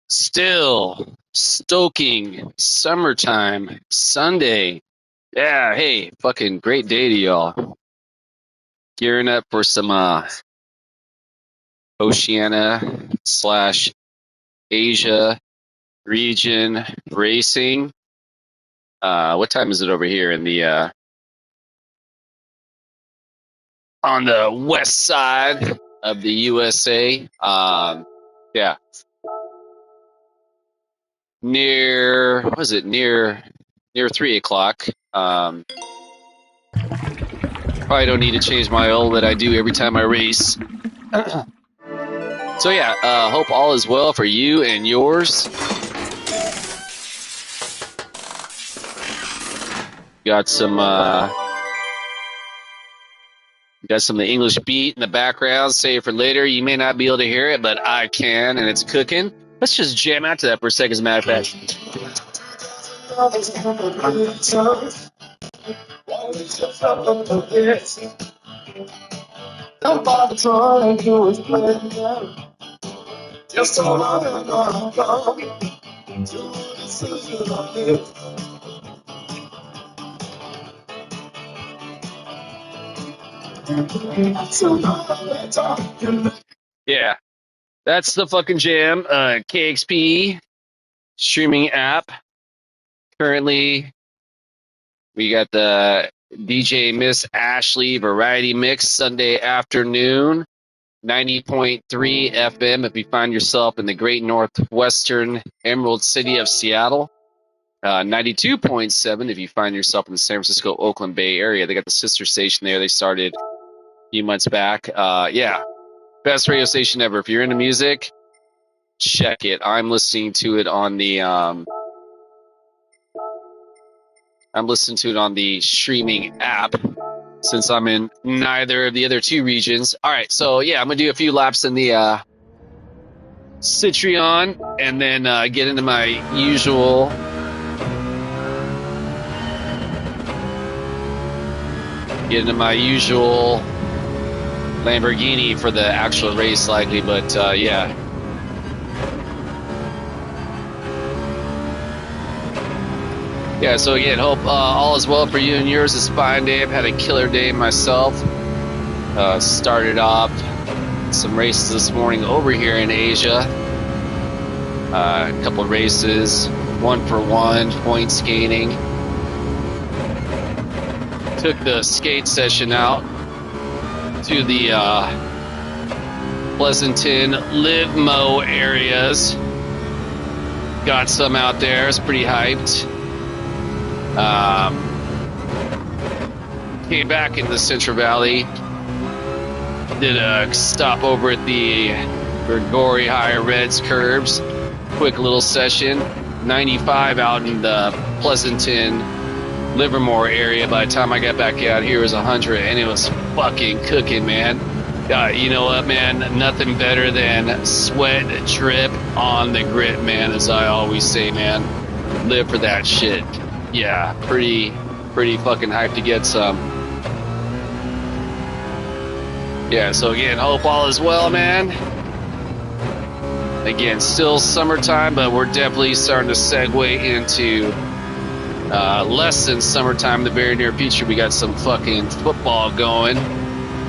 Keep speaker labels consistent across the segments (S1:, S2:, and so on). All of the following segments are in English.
S1: Still stoking summertime Sunday. Yeah, hey, fucking great day to y'all. Gearing up for some Oceania slash Asia region racing. What time is it over here in the on the west side of the USA? Yeah, near what was it? Near 3 o'clock. Probably don't need to change my oil that I do every time I race. So yeah, hope all is well for you and yours. Got some of the English beat in the background. Save for later. You may not be able to hear it, but I can, and it's cooking. Let's just jam out to that for a second, as a matter of fact. Yeah, that's the fucking jam. KXP streaming app. Currently, we got the DJ Miss Ashley Variety Mix Sunday afternoon, 90.3 FM if you find yourself in the great northwestern Emerald City of Seattle. 92.7 if you find yourself in the San Francisco, Oakland Bay area. They got the sister station there. They started a few months back. Yeah, best radio station ever. If you're into music, check it. I'm listening to it on the streaming app since I'm in neither of the other two regions. All right, so yeah, I'm gonna do a few laps in the Citroen and then get into my usual Lamborghini for the actual race likely, but yeah. Yeah, so again, hope all is well for you and yours. It's a fine day. I've had a killer day myself. Started off some races this morning over here in Asia. A couple of races, 1-for-1, point skating. Took the skate session out to the Pleasanton, Live-Mo areas. Got some out there. It's pretty hyped. Came back into the Central Valley. Did a stop over at the Grigori High Reds curbs. Quick little session. 95 out in the Pleasanton, Livermore area. By the time I got back out here, it was 100, and it was fucking cooking, man. You know what, man? Nothing better than sweat drip on the grit, man, as I always say, man. Live for that shit. Yeah, pretty fucking hyped to get some. Yeah, so again, hope all is well, man. Again, still summertime, but we're definitely starting to segue into less than summertime in the very near future. We got some fucking football going.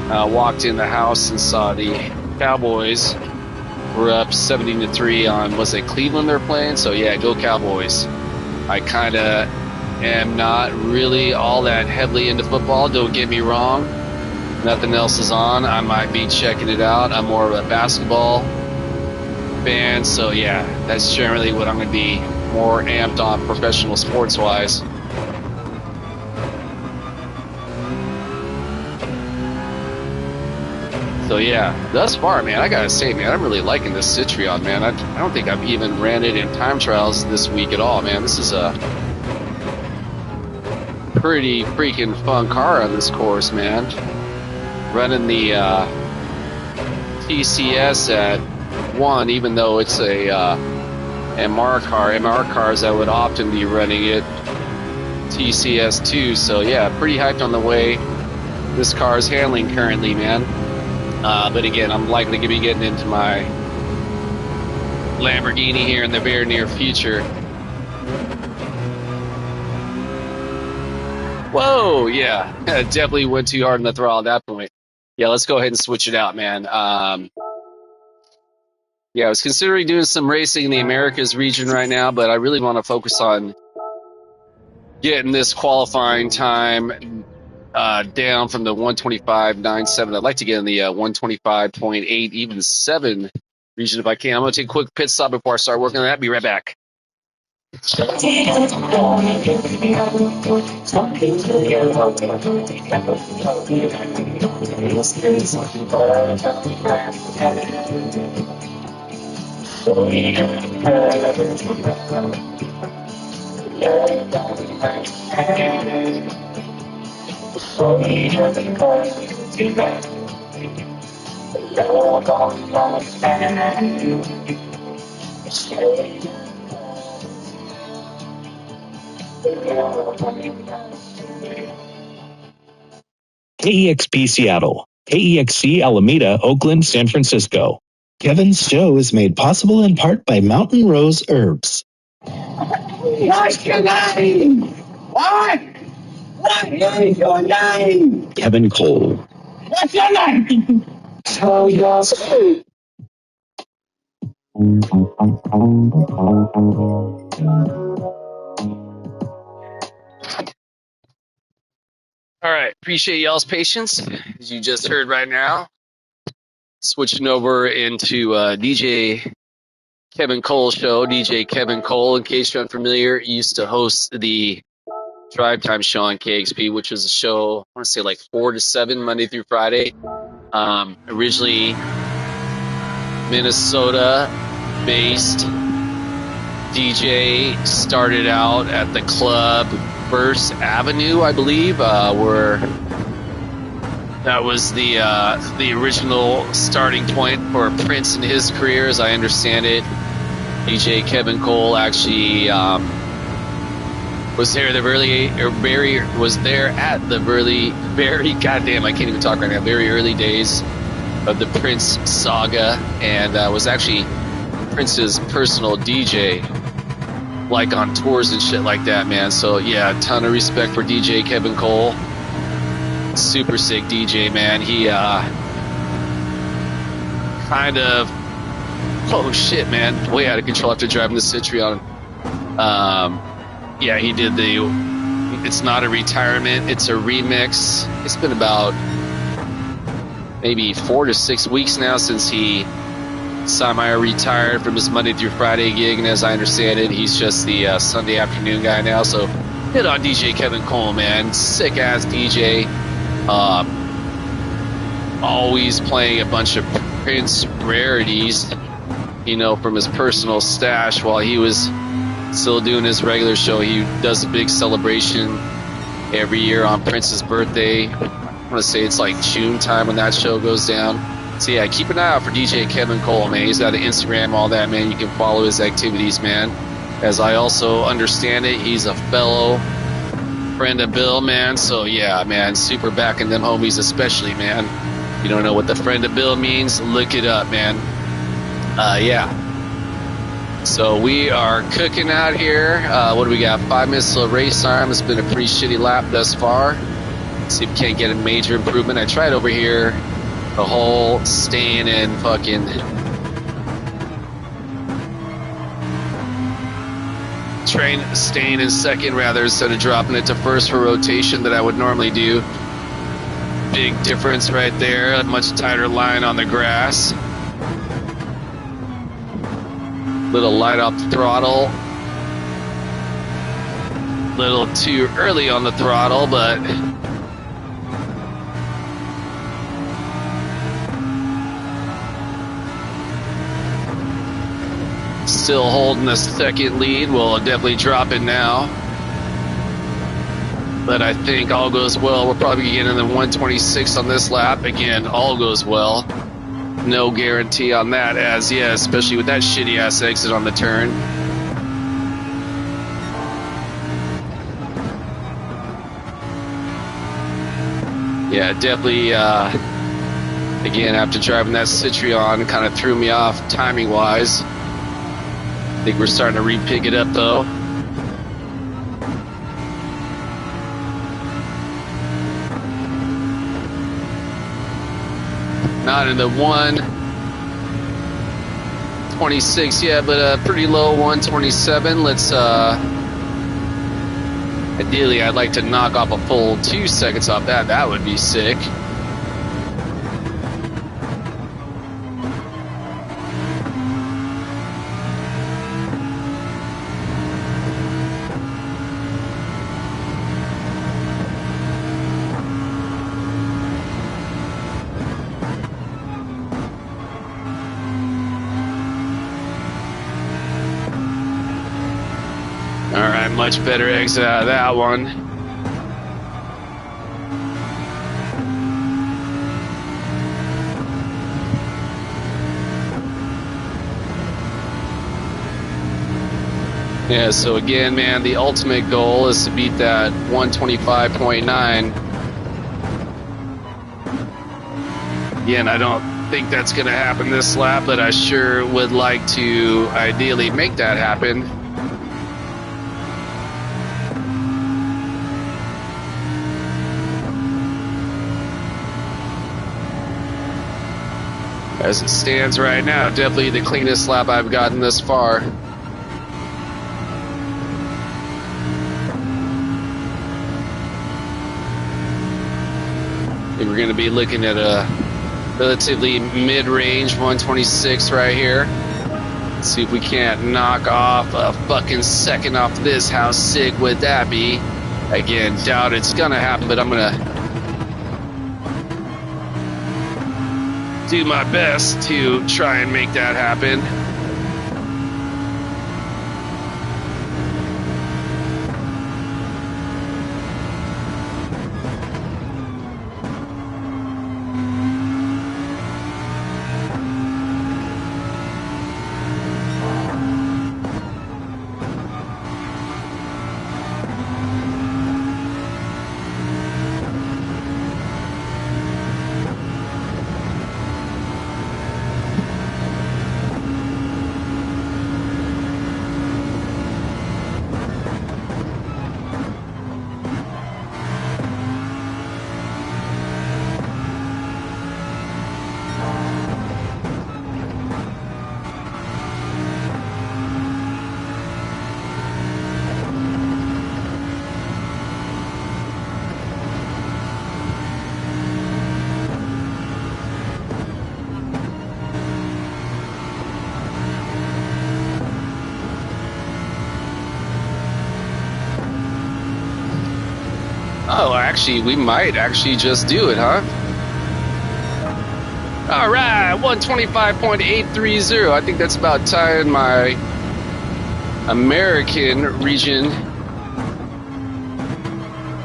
S1: Walked in the house and saw the Cowboys were up 17-3 on, was it Cleveland they're playing? So yeah, go Cowboys. I kind of am not really all that heavily into football, don't get me wrong. Nothing else is on. I might be checking it out. I'm more of a basketball fan, so yeah, that's generally what I'm going to be more amped on professional sports wise. So yeah, thus far, man, I gotta say, man, I'm really liking this Citroen, man. I don't think I've even ran it in time trials this week at all, man. This is a pretty freaking fun car on this course, man. Running the TCS at 1, even though it's a MR car. MR cars, I would often be running it TCS 2. So yeah, pretty hyped on the way this car is handling currently, man. But again, I'm likely to be getting into my Lamborghini here in the very near future. Whoa, yeah, definitely went too hard on the throttle at that point. Yeah, let's go ahead and switch it out, man. Yeah, I was considering doing some racing in the Americas region right now, but I really want to focus on getting this qualifying time down from the 125.97. I'd like to get in the 125.8, even 7 region if I can. I'm going to take a quick pit stop before I start working on that. Be right back.
S2: KEXP Seattle, KEXC Alameda, Oakland, San Francisco. Kevin's show is made possible in part by Mountain Rose Herbs.
S3: What's your name? What? What is your name?
S2: Kevin Cole.
S3: What's your name? Tell yourself.
S1: All right, appreciate y'all's patience. As you just heard right now, switching over into DJ Kevin Cole's show. DJ Kevin Cole, in case you're unfamiliar, used to host the Drive Time show on KXP, which was a show, I want to say like 4 to 7, Monday through Friday. Originally Minnesota-based DJ, started out at the club First Avenue, I believe, where that was the original starting point for Prince in his career, as I understand it. DJ Kevin Cole actually was there at the very goddamn, I can't even talk right now, very early days of the Prince saga, and was actually Prince's personal DJ, like on tours and shit like that, man. So yeah, a ton of respect for DJ Kevin Cole. Super sick DJ, man. He kind of, oh shit, man, way out of control after driving the Citroen. Yeah, he did It's Not a Retirement, It's a Remix. It's been about maybe 4 to 6 weeks now since he semi-retired from his Monday through Friday gig, and as I understand it, he's just the Sunday afternoon guy now. So hit on DJ Kevin Cole, man. Sick ass DJ. Always playing a bunch of Prince rarities, you know, from his personal stash while he was still doing his regular show. He does a big celebration every year on Prince's birthday. I want to say it's like June time when that show goes down. So yeah, keep an eye out for DJ Kevin Cole, man. He's got an Instagram, all that, man. You can follow his activities, man. As I also understand it, he's a fellow friend of Bill, man. So yeah, man, super backing them homies, especially, man. You don't know what the friend of Bill means? Look it up, man. Yeah. So we are cooking out here. What do we got? 5 minutes till race time. It's been a pretty shitty lap thus far. Let's see if we can't get a major improvement. I tried over here the whole staying in second rather instead of dropping it to first for rotation that I would normally do. Big difference right there. A much tighter line on the grass. Little light off the throttle. Little too early on the throttle, but still holding the second lead. We'll definitely drop it now. But I think all goes well. We're probably getting in the 126 on this lap. Again, all goes well. No guarantee on that as yet, especially with that shitty ass exit on the turn. Yeah, definitely, again, after driving that Citroen, kind of threw me off timing-wise. think we're starting to re-pick it up though. Not in the 126 yet, but a pretty low 127. Let's ideally I'd like to knock off a full 2 seconds off that. That would be sick. Alright, much better exit out of that one. Yeah, so again, man, the ultimate goal is to beat that 125.9. Again, I don't think that's going to happen this lap, but I sure would like to ideally make that happen. As it stands right now, definitely the cleanest lap I've gotten this far. I think we're going to be looking at a relatively mid-range 126 right here. Let's see if we can't knock off a fucking second off this. How sick would that be? Again, doubt it's going to happen, but I'm going to do my best to try and make that happen. Oh, actually, we might actually just do it, huh? All right, 125.830. I think that's about tying my American region.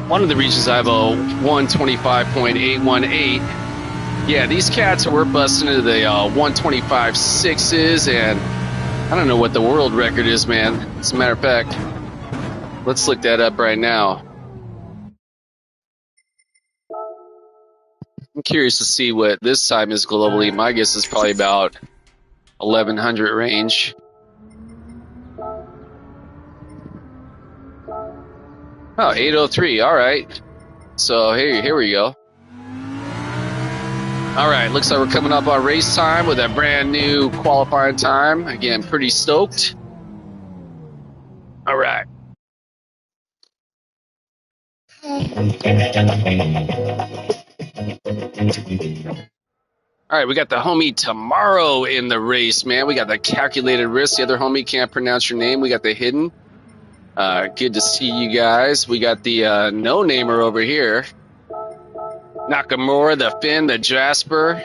S1: One of the regions I have a 125.818. Yeah, these cats were busting into the 125.6s, and I don't know what the world record is, man. As a matter of fact, let's look that up right now. I'm curious to see what this time is globally. My guess is probably about 1100 range. Oh, 803. All right. So here we go. All right. Looks like we're coming up on race time with a brand new qualifying time. Again, pretty stoked. All right. All right, we got the homie Tomorrow in the race, man. We got the Calculated Risk. The other homie can't pronounce your name. We got the Hidden. Good to see you guys. We got the No-Namer over here. Nakamura, the Finn, the Jasper.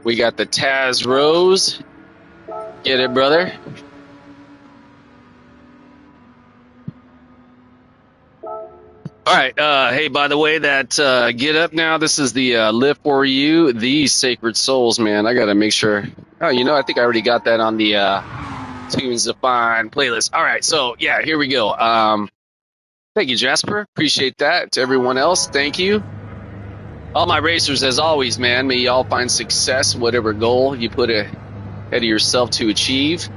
S1: We got the Taz Rose. Get it, brother? All right. Hey, by the way, that get up now. This is the Live for You, the Sacred Souls, man. I got to make sure. Oh, you know, I think I already got that on the Tunes Define playlist. All right. So, yeah, here we go. Thank you, Jasper. Appreciate that. To everyone else, thank you. All my racers, as always, man, may y'all find success, whatever goal you put ahead of yourself to achieve.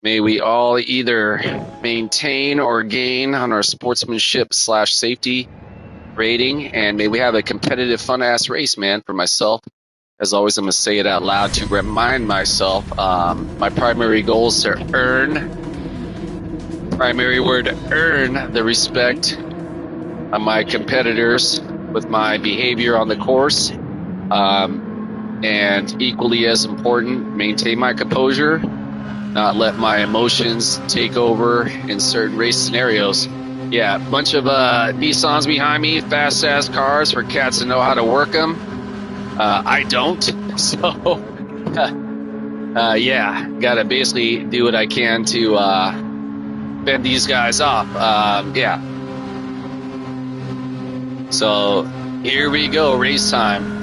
S1: May we all either maintain or gain on our sportsmanship/safety rating, and may we have a competitive, fun-ass race, man, for myself. As always, I'm going to say it out loud to remind myself. My primary goal is to earn the respect of my competitors with my behavior on the course. And equally as important, maintain my composure, not let my emotions take over in certain race scenarios. Yeah, a bunch of Nissans behind me, fast-ass cars for cats to know how to work them. I don't, so yeah, gotta basically do what I can to fend these guys off. Yeah. So here we go, race time.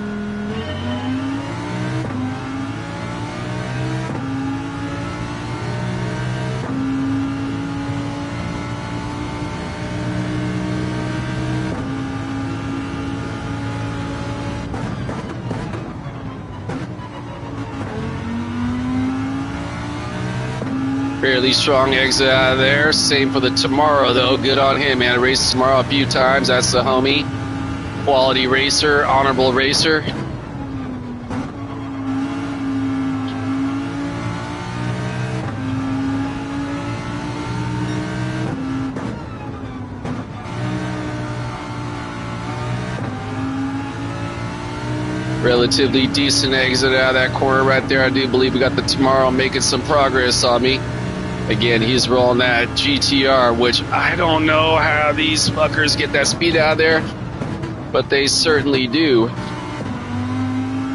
S1: Fairly strong exit out of there. Same for the tomorrow, though. Good on him, man. Raced tomorrow a few times. That's the homie. Quality racer, honorable racer. Relatively decent exit out of that corner right there. I do believe we got the tomorrow making some progress on me. Again, he's rolling that GTR, which I don't know how these fuckers get that speed out of there, but they certainly do.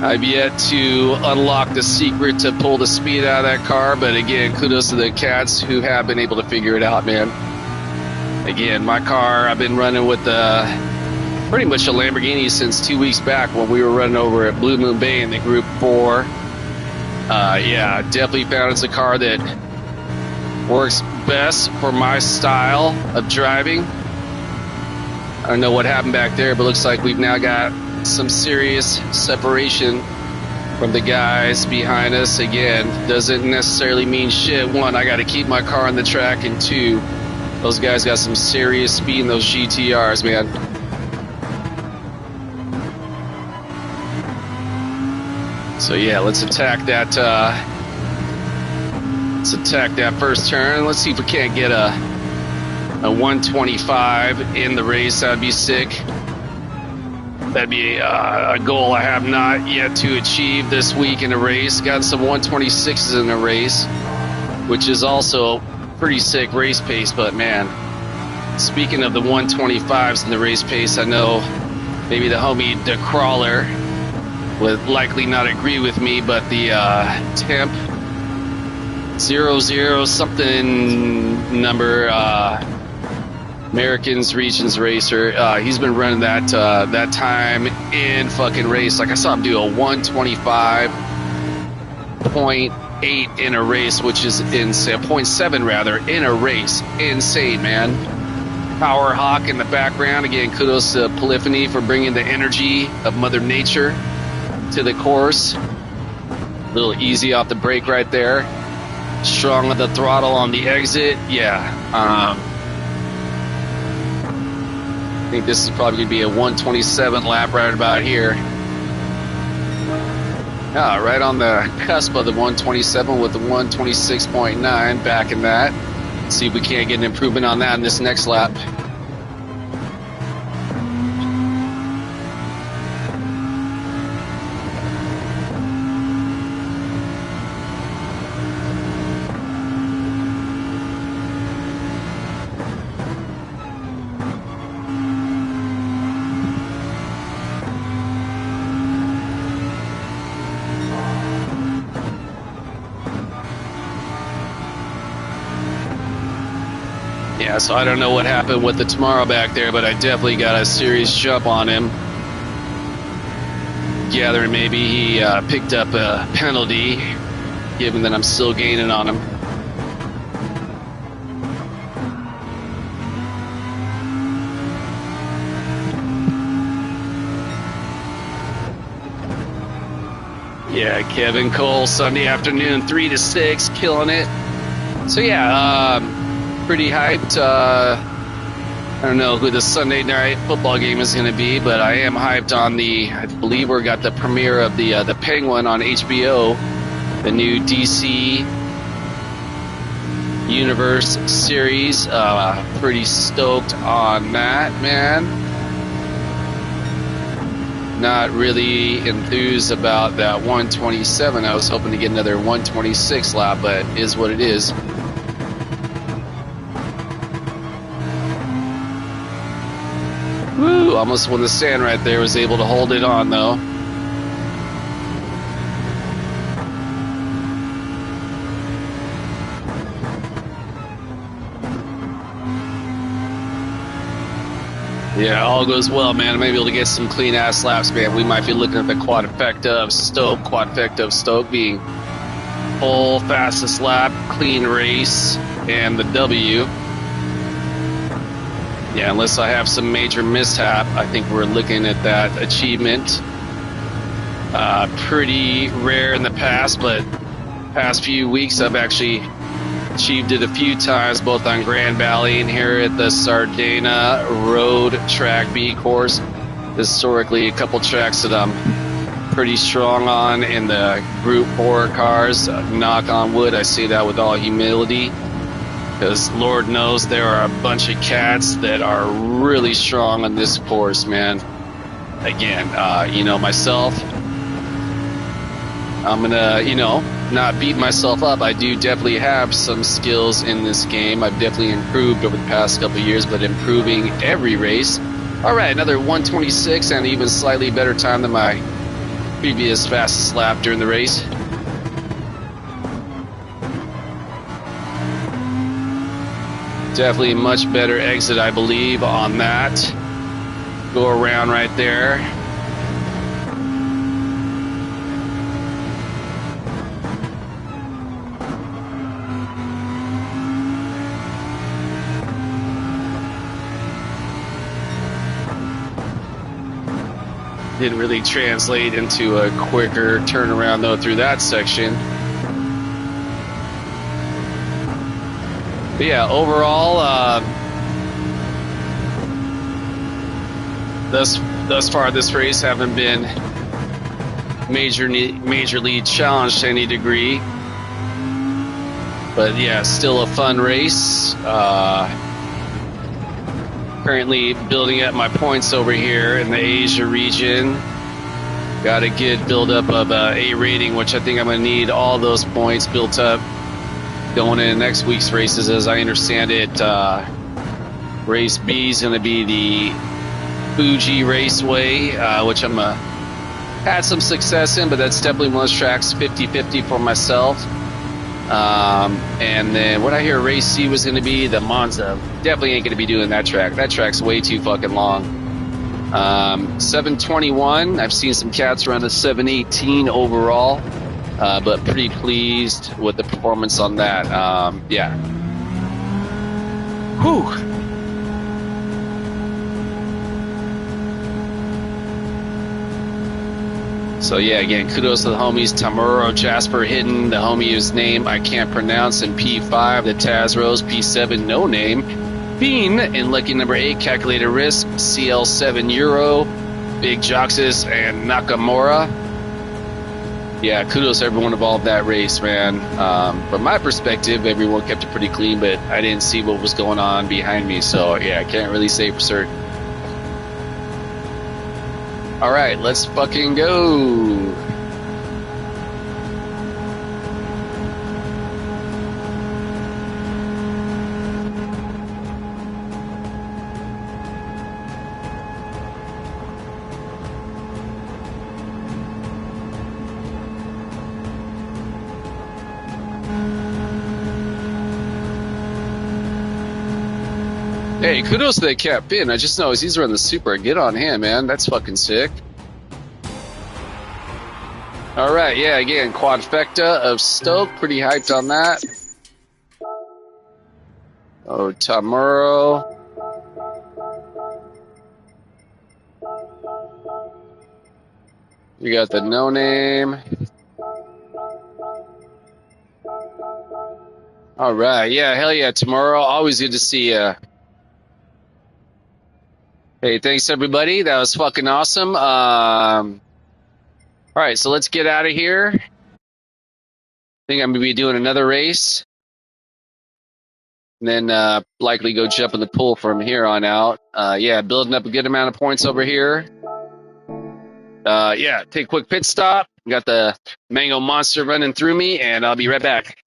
S1: I've yet to unlock the secret to pull the speed out of that car, but again, kudos to the cats who have been able to figure it out, man. Again, my car, I've been running with pretty much a Lamborghini since 2 weeks back when we were running over at Blue Moon Bay in the Group 4. Yeah, definitely found it's a car that works best for my style of driving. I don't know what happened back there, but looks like we've now got some serious separation from the guys behind us. Again, doesn't necessarily mean shit. One, I got to keep my car on the track, and two, those guys got some serious speed in those GTRs, man. So yeah, let's attack that. Let's attack that first turn. Let's see if we can't get a 125 in the race. That'd be sick. That'd be a goal I have not yet to achieve this week in a race. Got some 126s in a race, which is also pretty sick race pace. But man, speaking of the 125s in the race pace, I know maybe the homie the Crawler would likely not agree with me, but the temp 00 something number Americans Regions Racer, he's been running that time in fucking race. Like I saw him do a 125.8 in a race, which is insane. 0.7 rather in a race. Insane, man. Power Hawk in the background. Again, kudos to Polyphony for bringing the energy of Mother Nature to the course. A little easy off the brake right there. Strong on the throttle on the exit. Yeah. I think this is probably going to be a 127 lap right about here. Yeah, right on the cusp of the 127 with the 126.9 back in that. Let's see if we can't get an improvement on that in this next lap. Yeah, so I don't know what happened with the tomorrow back there, but I definitely got a serious jump on him. Gathering maybe he picked up a penalty, given that I'm still gaining on him. Yeah, Kevin Cole, Sunday afternoon, 3 to 6, killing it. So yeah, pretty hyped. I don't know who the Sunday night football game is going to be, but I am hyped on I believe we got the premiere of the Penguin on HBO, the new DC Universe series. Pretty stoked on that, man. Not really enthused about that 127. I was hoping to get another 126 lap, but it is what it is. Woo! Almost won the stand right there. Was able to hold it on though. Yeah, all goes well, man. I may be able to get some clean ass laps, man. We might be looking at the quadfecta of Stoke being full fastest lap, clean race, and the W. Yeah, unless I have some major mishap, I think we're looking at that achievement. Pretty rare in the past, but past few weeks I've actually achieved it a few times, both on Grand Valley and here at the Sardegna Road Track B course. Historically, a couple tracks that I'm pretty strong on in the Group 4 cars. Knock on wood, I say that with all humility, because Lord knows there are a bunch of cats that are really strong on this course, man. Again, myself, I'm gonna, not beat myself up. I do definitely have some skills in this game. I've definitely improved over the past couple of years, but improving every race. All right, another 126 and even slightly better time than my previous fastest lap during the race. Definitely a much better exit, I believe, on that. Go around right there. Didn't really translate into a quicker turnaround, though, through that section. But yeah, overall, thus far this race haven't been majorly challenged to any degree. But yeah, still a fun race. Currently building up my points over here in the Asia region. Got a good build-up of A rating, which I think I'm going to need all those points built up going into next week's races. As I understand it, race B is going to be the Fuji Raceway, which I'm had some success in, but that's definitely one of those tracks 50-50 for myself. And then what I hear race C was going to be the Monza. Definitely ain't going to be doing that track. That track's way too fucking long. 721. I've seen some cats around the 718 overall, but pretty pleased with the performance on that. Yeah. Whew. So yeah, again, kudos to the homies Tamuro, Jasper Hidden, the homie whose name I can't pronounce, and P5, the Taz Rose, P7, no name, Bean, and lucky number 8, Calculated Risk, CL7 Euro, Big Joxus, and Nakamura. Yeah, kudos to everyone involved in that race, man. From my perspective, everyone kept it pretty clean, but I didn't see what was going on behind me, so yeah, I can't really say for certain. All right, let's fucking go. Hey, kudos to that cat Finn. I just noticed he's running the Super. Get on him, man. That's fucking sick. All right, yeah, again, quadfecta of Stoke. Pretty hyped on that. Oh, Tamuro. We got the no name. All right. Yeah, hell yeah. Tomorrow, always good to see you. Hey, thanks everybody. That was fucking awesome. All right, so let's get out of here. I think I'm gonna be doing another race, and then likely go jump in the pool from here on out. Yeah, building up a good amount of points over here. Yeah, take a quick pit stop. Got the mango monster running through me, and I'll be right back.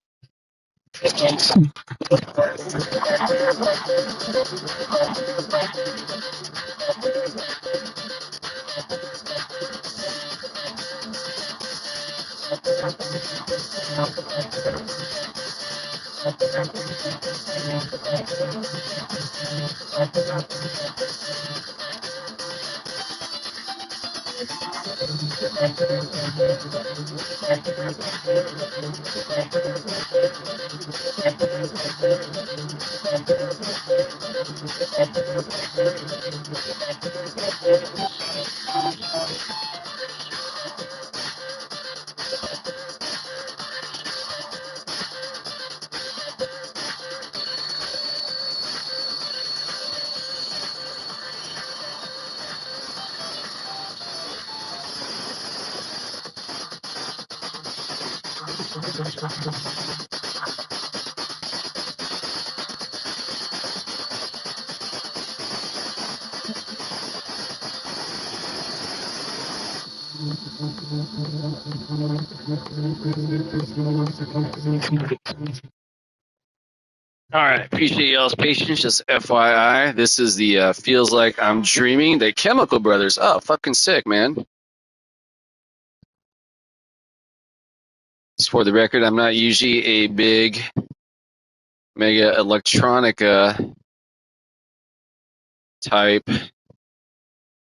S1: All right, appreciate y'all's patience. Just FYI, this is the Feels Like I'm Dreaming, the Chemical Brothers. Oh, fucking sick, man. Just for the record, I'm not usually a big mega electronica type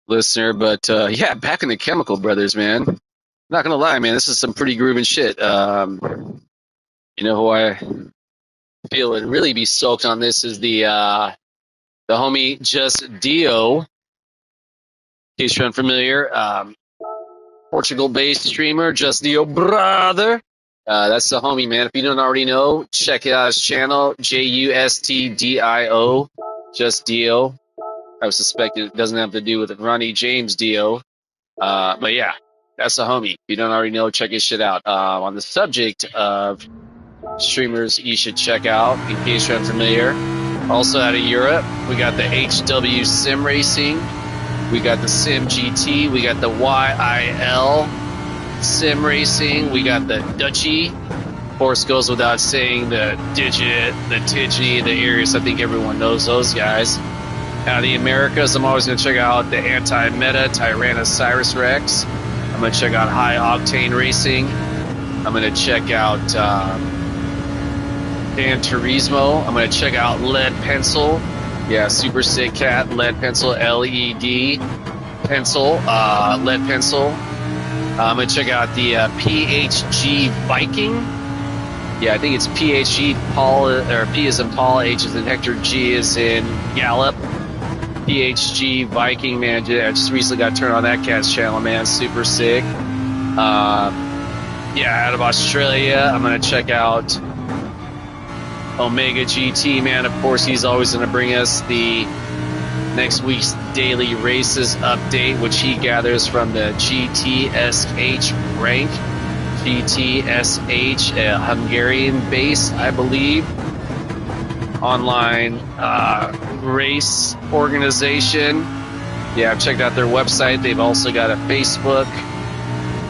S1: listener, but yeah, back in the Chemical Brothers, man. Not gonna lie, man, this is some pretty grooving shit. You know who I feel would really be stoked on this is the homie Just Dio. In case you're unfamiliar, Portugal-based streamer, Just Dio brother. That's the homie, man. If you don't already know, check out his channel, JUSTDIO, Just Dio. I suspect it doesn't have to do with Ronnie James Dio. But yeah, that's the homie. If you don't already know, check his shit out. On the subject of streamers you should check out, in case you're unfamiliar, also out of Europe, we got the HW Sim Racing. We got the Sim GT. We got the YIL Sim Racing. We got the Dutchy. Of course, goes without saying, the Digit, the Tigi, the Iris. I think everyone knows those guys. Out of the Americas, I'm always going to check out the Anti-Meta Tyrannosaurus Rex. I'm going to check out High Octane Racing. I'm going to check out Dan Turismo. I'm going to check out Lead Pencil. Yeah, super sick cat. Lead Pencil, LED Pencil, Lead Pencil. I'm going to check out the PHG Viking. Yeah, I think it's PHG Paul, or P is in Paul, H is in Hector, G is in Gallop. PHG Viking, man. I just recently got turned on that cat's channel, man. Super sick. Yeah, out of Australia, I'm going to check out Omega GT, man. Of course, he's always going to bring us the next week's daily races update, which he gathers from the GTSH rank. GTSH, a Hungarian base, I believe, online race organization. Yeah, I've checked out their website. They've also got a Facebook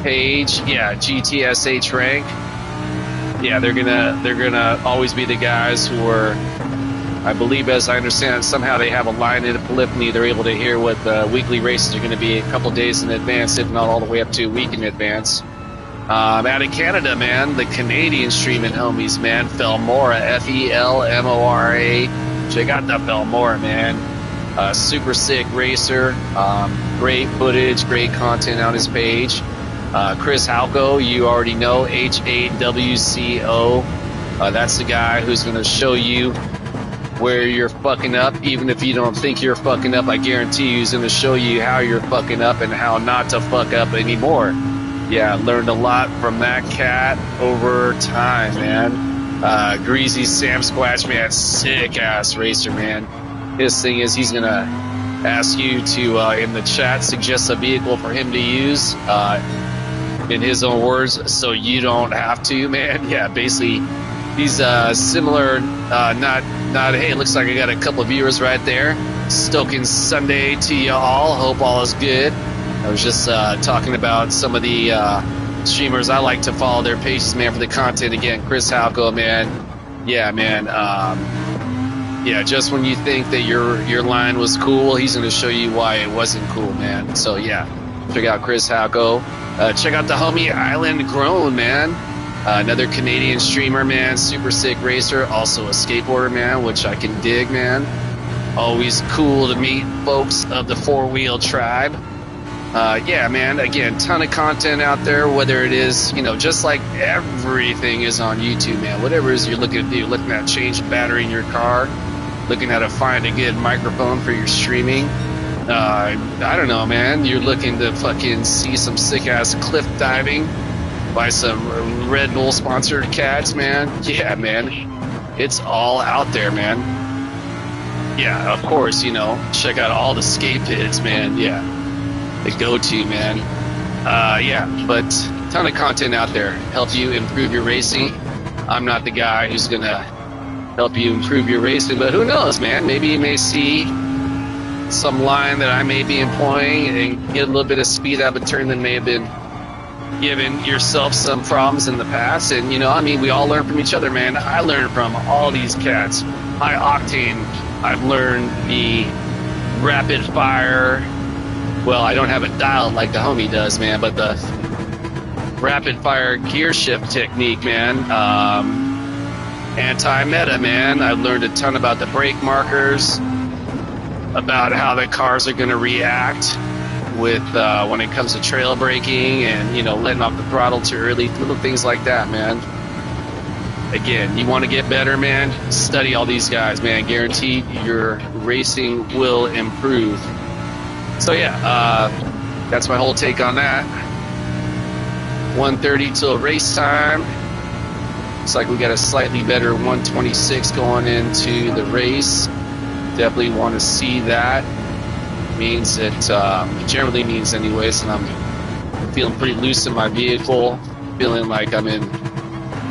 S1: page. Yeah, GTSH rank. Yeah, they're gonna always be the guys who are, I believe, as I understand it, somehow they have a line in Polyphony. They're able to hear what the weekly races are going to be a couple days in advance, if not all the way up to a week in advance. Out of Canada, man, the Canadian streaming homies, man, Felmora, Felmora. Check out the Felmora, man. Super sick racer. Great footage, great content on his page. Chris Halco, you already know, HAWCO. That's the guy who's going to show you where you're fucking up. Even if you don't think you're fucking up, I guarantee you he's going to show you how you're fucking up and how not to fuck up anymore. Yeah, learned a lot from that cat over time, man. Greasy Sam Squatch, man, sick ass racer, man. His thing is he's gonna ask you to in the chat suggest a vehicle for him to use in his own words, so you don't have to, man. Yeah, basically he's similar. Not hey, it looks like I got a couple of viewers right there. Stoking Sunday to you all. Hope all is good. I was just talking about some of the streamers I like to follow their pages, man, for the content. Again, Chris Halco, man. Yeah, man. Yeah, just when you think that your line was cool, he's going to show you why it wasn't cool, man. So yeah, check out Chris Halco. Check out the homie Island Grown, man. Another Canadian streamer, man. Super sick racer. Also a skateboarder, man, which I can dig, man. Always cool to meet folks of the four-wheel tribe. Yeah, man, again, ton of content out there, whether it is, just like everything is on YouTube, man. Whatever it is you're looking to do, looking at change the battery in your car, looking at to find a good microphone for your streaming. I don't know, man. You're looking to fucking see some sick-ass cliff diving by some Red Bull sponsored cats, man. Yeah, man. It's all out there, man. Yeah, of course, check out all the skate pits, man. Yeah, the go-to, man. Yeah, but ton of content out there. Help you improve your racing. I'm not the guy who's going to help you improve your racing, but who knows, man? Maybe you may see some line that I may be employing and get a little bit of speed out of a turn that may have been giving yourself some problems in the past. And, we all learn from each other, man. I learned from all these cats. High octane. I've learned the rapid fire. Well, I don't have it dialed like the homie does, man, but the rapid fire gear shift technique, man. Anti-meta, man. I've learned a ton about the brake markers, about how the cars are going to react with when it comes to trail braking and, letting off the throttle too early, little things like that, man. Again, you want to get better, man? Study all these guys, man. Guaranteed your racing will improve. So, yeah, that's my whole take on that. 1:30 till race time. Looks like we got a slightly better 1:26 going into the race. Definitely want to see that. Means that, generally means anyways, and I'm feeling pretty loose in my vehicle. Feeling like I'm in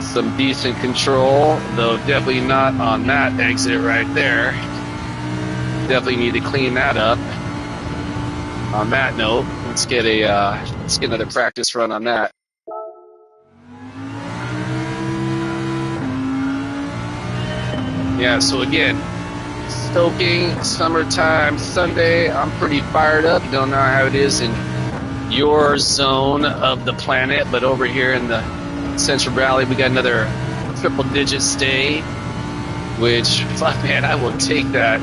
S1: some decent control, though definitely not on that exit right there. Definitely need to clean that up. On that note, let's get another practice run on that. Yeah, so again, stoking summertime Sunday. I'm pretty fired up. Don't know how it is in your zone of the planet, but over here in the Central Valley, we got another triple-digit stay, which, fuck, man, I will take that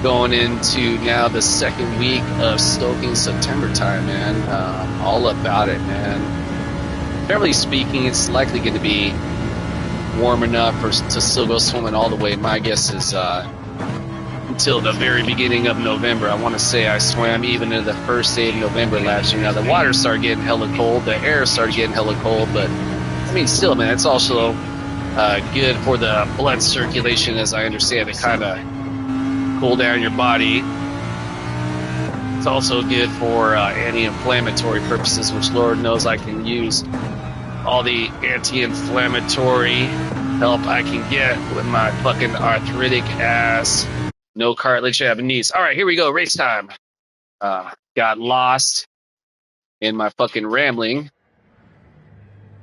S1: going into now the second week of stoking September time, man. All about it, man. Generally speaking, it's likely going to be warm enough to still go swimming all the way. My guess is until the very beginning of November. I want to say I swam even in the first day of November last year. Now, the water started getting hella cold. The air started getting hella cold. But, I mean, still, man, it's also good for the blood circulation, as I understand it, kind of cool down your body. It's also good for anti-inflammatory purposes, which Lord knows I can use all the anti-inflammatory help I can get with my fucking arthritic ass. No cartilage having knees. All right, here we go. Race time. Got lost in my fucking rambling.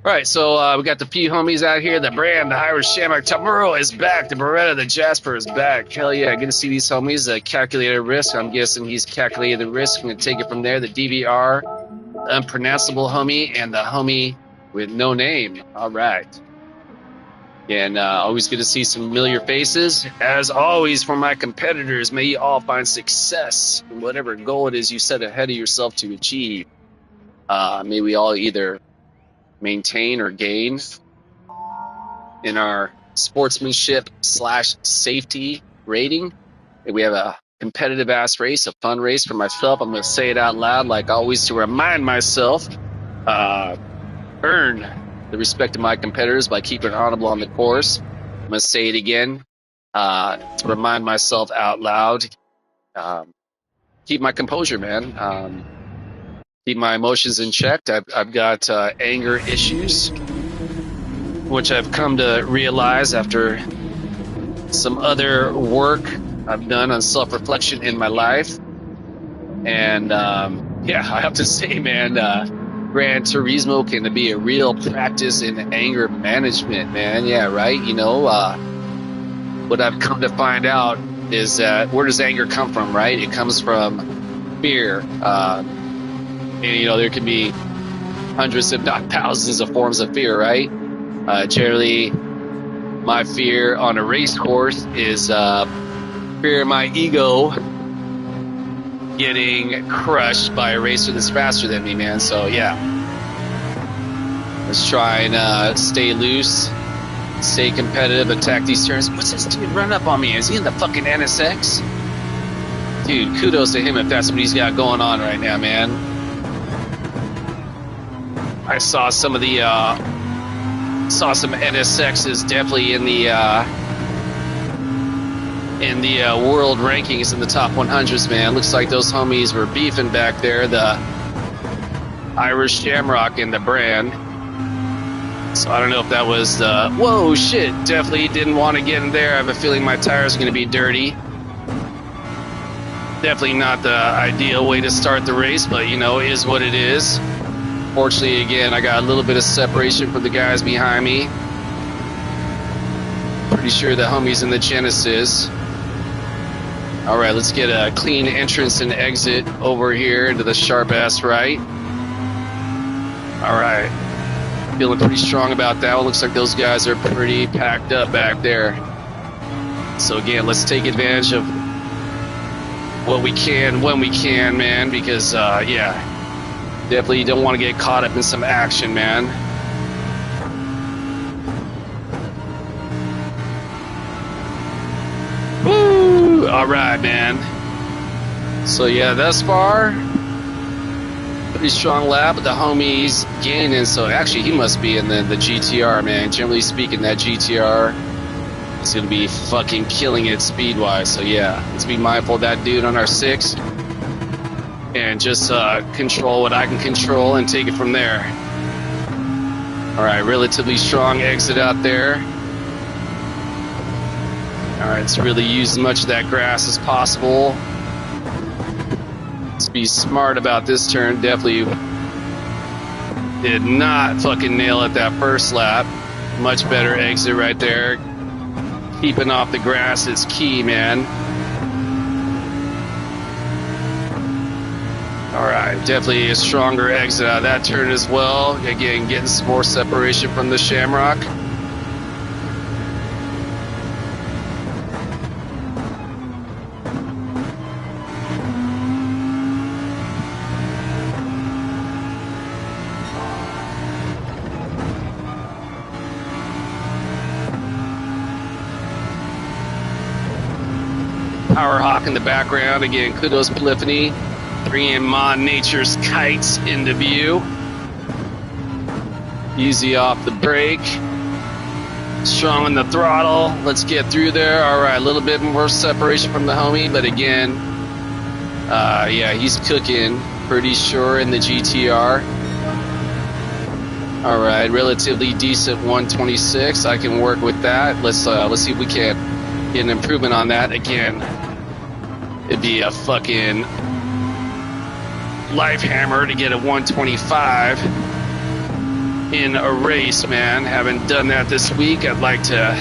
S1: All right, so we got the P homies out here. The Brand, the Irish Shamrock, Tamuro is back. The Beretta, the Jasper is back. Hell yeah, good to see these homies. The Calculated Risk, I'm guessing he's calculated the risk. I'm going to take it from there. The DVR, the Unpronounceable homie, and the homie with no name. All right. And always good to see some familiar faces. As always, for my competitors, may you all find success in whatever goal it is you set ahead of yourself to achieve. May we all either maintain or gain in our sportsmanship/safety rating. And we have a competitive ass race, a fun race for myself. I'm going to say it out loud, like always, to remind myself, earn the respect of my competitors by keeping it honorable on the course. I'm going to say it again to remind myself out loud. Keep my composure, man. Keep my emotions in check. I've got anger issues, which I've come to realize after some other work I've done on self-reflection in my life. And yeah, I have to say, man, Gran Turismo can be a real practice in anger management, man. Yeah, right. You know, what I've come to find out is that where does anger come from, right? It comes from fear. And, you know, there can be hundreds, if not thousands, of forms of fear, right? Generally, my fear on a race course is fear of my ego getting crushed by a racer that's faster than me, man. So, yeah. Let's try and stay loose, stay competitive, attack these turns. What's this dude run up on me? Is he in the fucking NSX? Dude, kudos to him if that's what he's got going on right now, man. I saw some of the some NSXs definitely in the world rankings in the top 100s, man. Looks like those homies were beefing back there, the Irish Shamrock in the brand. So I don't know if that was the whoa shit. Definitely didn't want to get in there. I have a feeling my tires are going to be dirty. Definitely not the ideal way to start the race, but you know, is what it is. Fortunately, again, I got a little bit of separation from the guys behind me. Pretty sure the homie's in the Genesis. All right, let's get a clean entrance and exit over here into the sharp ass right. All right, feeling pretty strong about that one. Looks like those guys are pretty packed up back there. So again, let's take advantage of what we can when we can, man, because yeah. Definitely don't want to get caught up in some action, man. Woo! All right, man. So, yeah, thus far, pretty strong lap, but the homie's gaining. So, actually, he must be in the GTR, man. Generally speaking, that GTR is going to be fucking killing it speed-wise. So, yeah, let's be mindful of that dude on our 6. And just control what I can control and take it from there. All right, relatively strong exit out there. All right, let's really use as much of that grass as possible. Let's be smart about this turn. Definitely did not fucking nail it that first lap. Much better exit right there. Keeping off the grass is key, man. All right, definitely a stronger exit out of that turn as well. Again, getting some more separation from the Shamrock. Power Hawk in the background. Again, kudos Polyphony. Bringing Ma Nature's kites into view. Easy off the brake. Strong on the throttle. Let's get through there. All right, a little bit more separation from the homie, but again, yeah, he's cooking. Pretty sure in the GTR. All right, relatively decent 126. I can work with that. Let's see if we can get an improvement on that. Again, it'd be a fucking life hammer to get a 125 in a race, man. Haven't done that this week. I'd like to,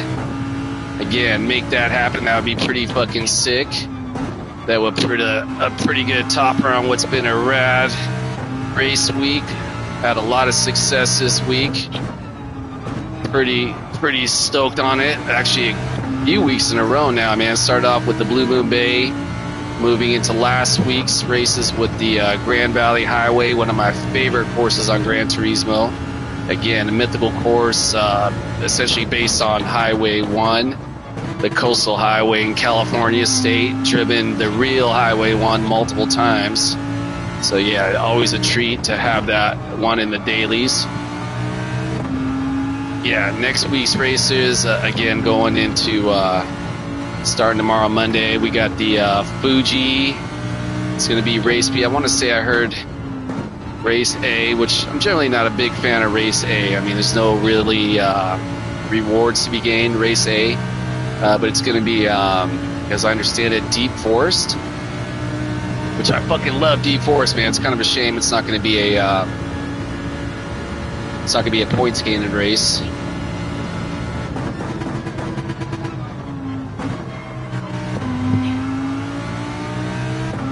S1: again, make that happen. That would be pretty fucking sick. That would put a pretty good topper on what's been a rad race week. Had a lot of success this week. Pretty stoked on it. Actually, a few weeks in a row now, man. Started off with the Blue Moon Bay, moving into last week's races with the Grand Valley Highway, one of my favorite courses on Gran Turismo. Again, a mythical course, essentially based on Highway 1, the coastal highway in California state, driven the real Highway 1 multiple times. So yeah, always a treat to have that one in the dailies. yeah, next week's races, again, going into starting tomorrow, Monday, we got the Fuji. It's going to be race B. I want to say I heard race A, which I'm generally not a big fan of race A. I mean, there's no really rewards to be gained, race A. But it's going to be, as I understand it, Deep Forest, which I fucking love Deep Forest, man. It's kind of a shame it's not going to be a points gaining race.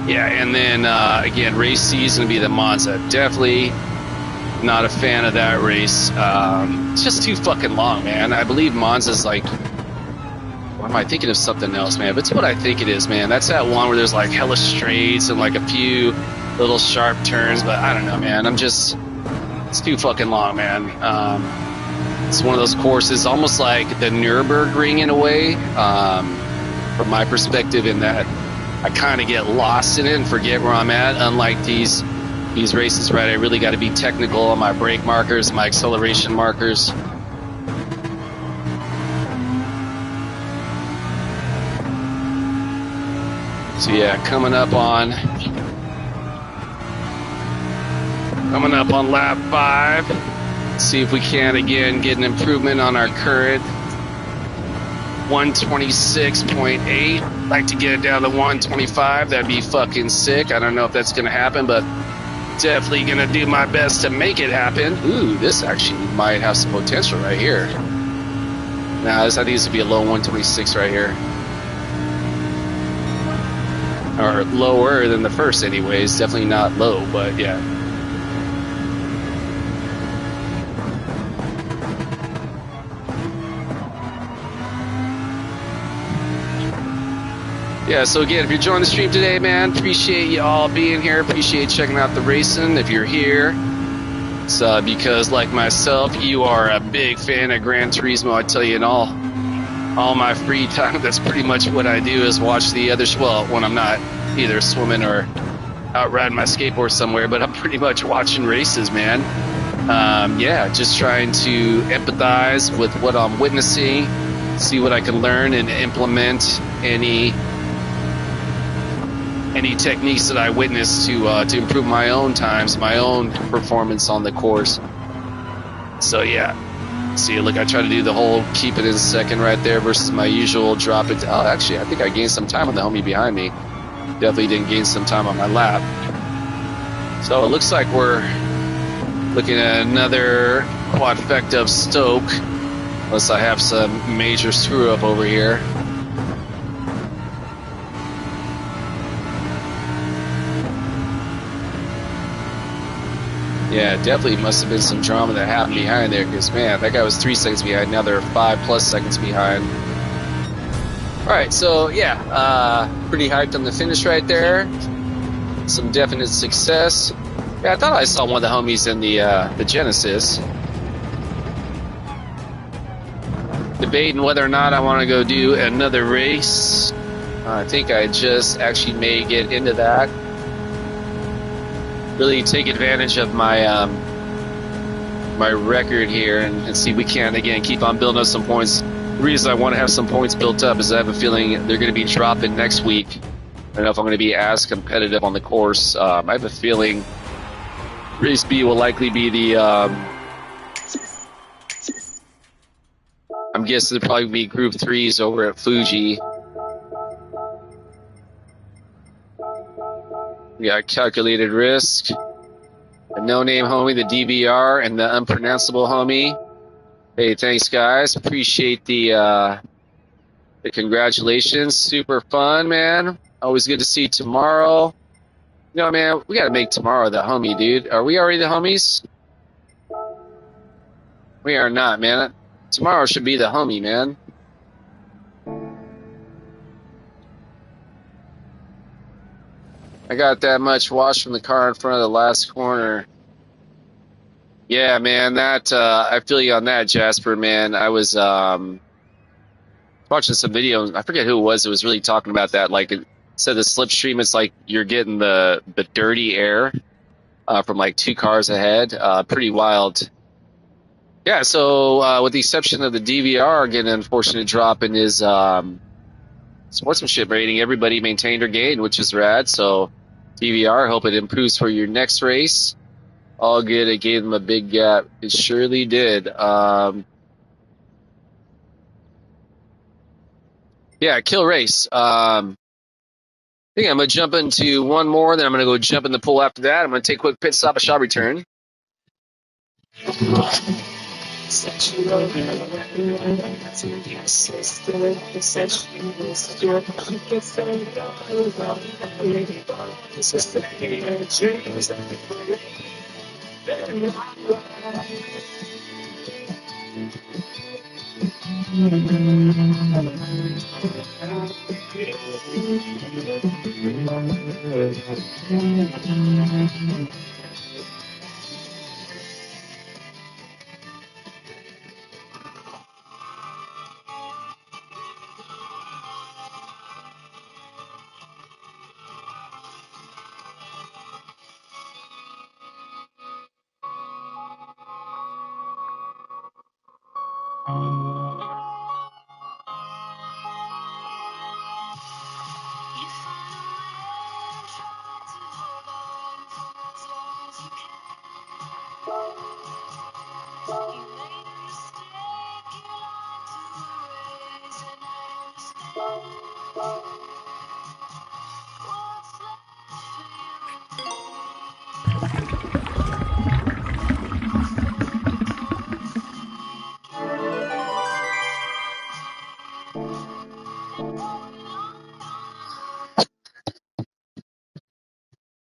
S1: Yeah, and then again, race C is going to be the Monza. Definitely not a fan of that race. It's just too fucking long, man. I believe Monza's like, or am I thinking of something else, man? But it's what I think it is, man. That's that one where there's like hella straights and like a few little sharp turns, but I don't know, man. It's too fucking long, man. It's one of those courses, almost like the Nürburgring in a way, from my perspective, in that I kind of get lost in it and forget where I'm at. Unlike these races, right? I really got to be technical on my brake markers, my acceleration markers. So yeah, coming up on lap 5. See if we can again get an improvement on our current 126.8. Like to get it down to 125. That'd be fucking sick. I don't know if that's gonna happen, but definitely gonna do my best to make it happen. Ooh, this actually might have some potential right here. Nah, this I think this would be a low 126 right here. Or lower than the first anyways. Definitely not low, but yeah. Yeah, so again, if you're joining the stream today, man, appreciate you all being here. Appreciate checking out the racing. If you're here, it's because, like myself, you are a big fan of Gran Turismo. I tell you, in all my free time, that's pretty much what I do, is watch the other, well, when I'm not either swimming or out riding my skateboard somewhere, but I'm pretty much watching races, man. Yeah, just trying to empathize with what I'm witnessing, see what I can learn and implement any techniques that I witness to improve my own times, my own performance on the course. So yeah, see, look, I try to do the whole keep it in second right there versus my usual drop it. Oh, actually, I think I gained some time on the homie behind me. Definitely didn't gain some time on my lap. So it looks like we're looking at another quadfecta of Stoke, unless I have some major screw up over here. Yeah, definitely must have been some drama that happened behind there, because, man, that guy was 3 seconds behind. Now they're 5+ seconds behind. All right, so, yeah, pretty hyped on the finish right there. Some definite success. Yeah, I thought I saw one of the homies in the Genesis. Debating whether or not I want to go do another race. I think I just actually may get into that. Really take advantage of my my record here and see if we can, again, keep on building up some points. The reason I want to have some points built up is I have a feeling they're going to be dropping next week. I don't know if I'm going to be as competitive on the course. I have a feeling race B will likely be the I'm guessing it'll probably be group 3s over at Fuji. We got calculated risk, a no-name homie, the DVR, and the unpronounceable homie. Hey, thanks, guys. Appreciate the congratulations. Super fun, man. Always good to see you tomorrow. You know, man, we got to make tomorrow the homie, dude. Are we already the homies? We are not, man. Tomorrow should be the homie, man. I got that much wash from the car in front of the last corner. Yeah, man, that I feel you on that, Jasper, man. I was watching some videos. I forget who it was really talking about that. Like, it said the slipstream, it's like you're getting the dirty air from like 2 cars ahead. Pretty wild. Yeah, so with the exception of the DVR getting an unfortunate drop in his sportsmanship rating, everybody maintained or gained, which is rad. So DVR, hope it improves for your next race. All good. It gave them a big gap. It surely did. Yeah, kill race. I think I'm going to jump into one more, then I'm going to go jump in the pool after that. I'm going to take a quick pit stop, a shot return.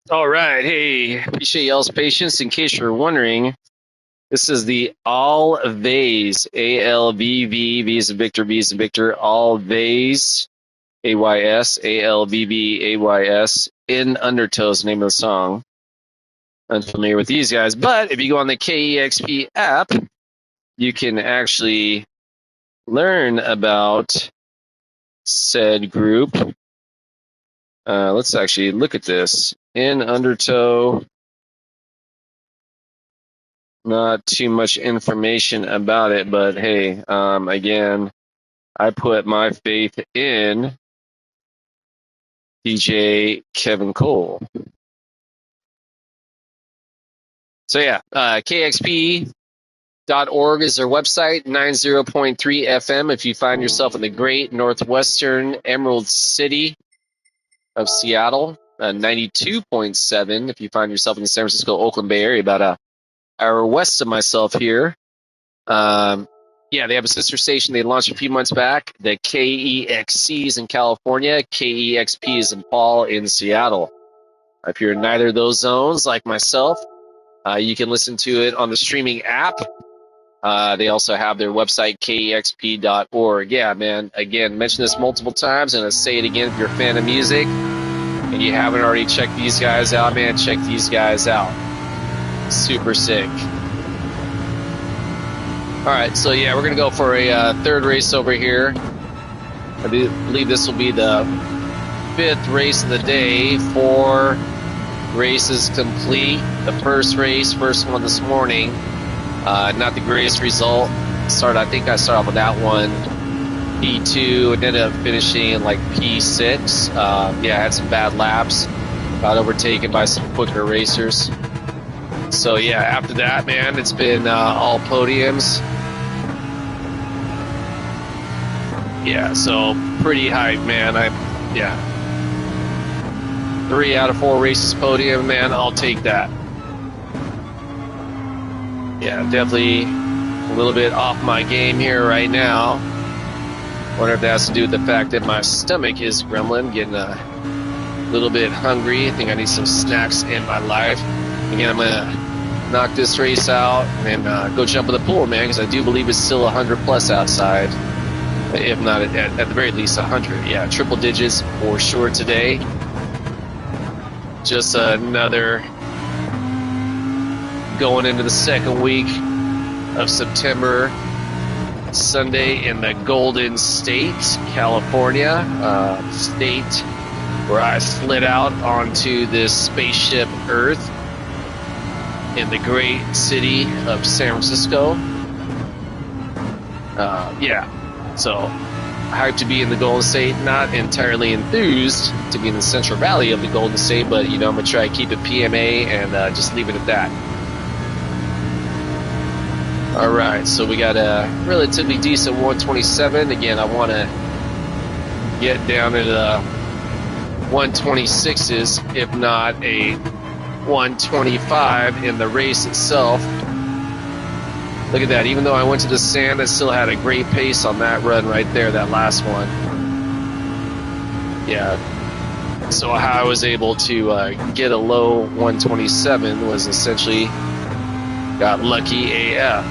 S1: All right. Hey, appreciate y'all's patience. In case you're wondering, this is the Alvays, A-L-V-V, V is a Victor, V is a Victor, Alvays, A-Y-S, A-L-V-V-A-Y-S, In Undertow's the name of the song. Unfamiliar with these guys, but if you go on the KEXP app, you can actually learn about said group. Let's actually look at this. In Undertow, not too much information about it, but hey, again, I put my faith in DJ Kevin Cole. So yeah, KXP.org is their website, 90.3 FM if you find yourself in the great northwestern Emerald City of Seattle, 92.7 if you find yourself in the San Francisco, Oakland Bay Area, about an hour west of myself here. Yeah, they have a sister station they launched a few months back, the KEXC is in California, KEXP is in Paul in Seattle. If you're in neither of those zones, like myself, you can listen to it on the streaming app. They also have their website, kexp.org. Yeah, man, again, mentioned this multiple times, and I'll say it again if you're a fan of music and you haven't already checked these guys out, man, check these guys out. Super sick. All right, so yeah, we're going to go for a third race over here. I believe this will be the fifth race of the day. 4 races complete. The first one this morning. Not the greatest result. I think I started off with that one, P2, and ended up finishing in like P6. Yeah, I had some bad laps. Got overtaken by some quicker racers. So yeah, after that, man, it's been all podiums. Yeah, so pretty hyped, man. 3 out of 4 races podium, man. I'll take that. Yeah, definitely a little bit off my game here right now. Wonder if that has to do with the fact that my stomach is grumbling, getting a little bit hungry. I think I need some snacks in my life. Again, I'm gonna knock this race out and go jump in the pool, man, because I do believe it's still 100 plus outside. If not, at the very least 100. Yeah, triple digits for sure today. Just another going into the second week of September, Sunday in the Golden State, California, state where I slid out onto this spaceship Earth in the great city of San Francisco. Yeah, so hyped to be in the Golden State. Not entirely enthused to be in the Central Valley of the Golden State, but I'm gonna try to keep it PMA and just leave it at that. All right, so we got a relatively decent 127. Again, I want to get down to the 126s, if not a 125 in the race itself. Look at that. Even though I went to the sand, I still had a great pace on that run right there, that last one. Yeah. So how I was able to get a low 127 was essentially got lucky AF.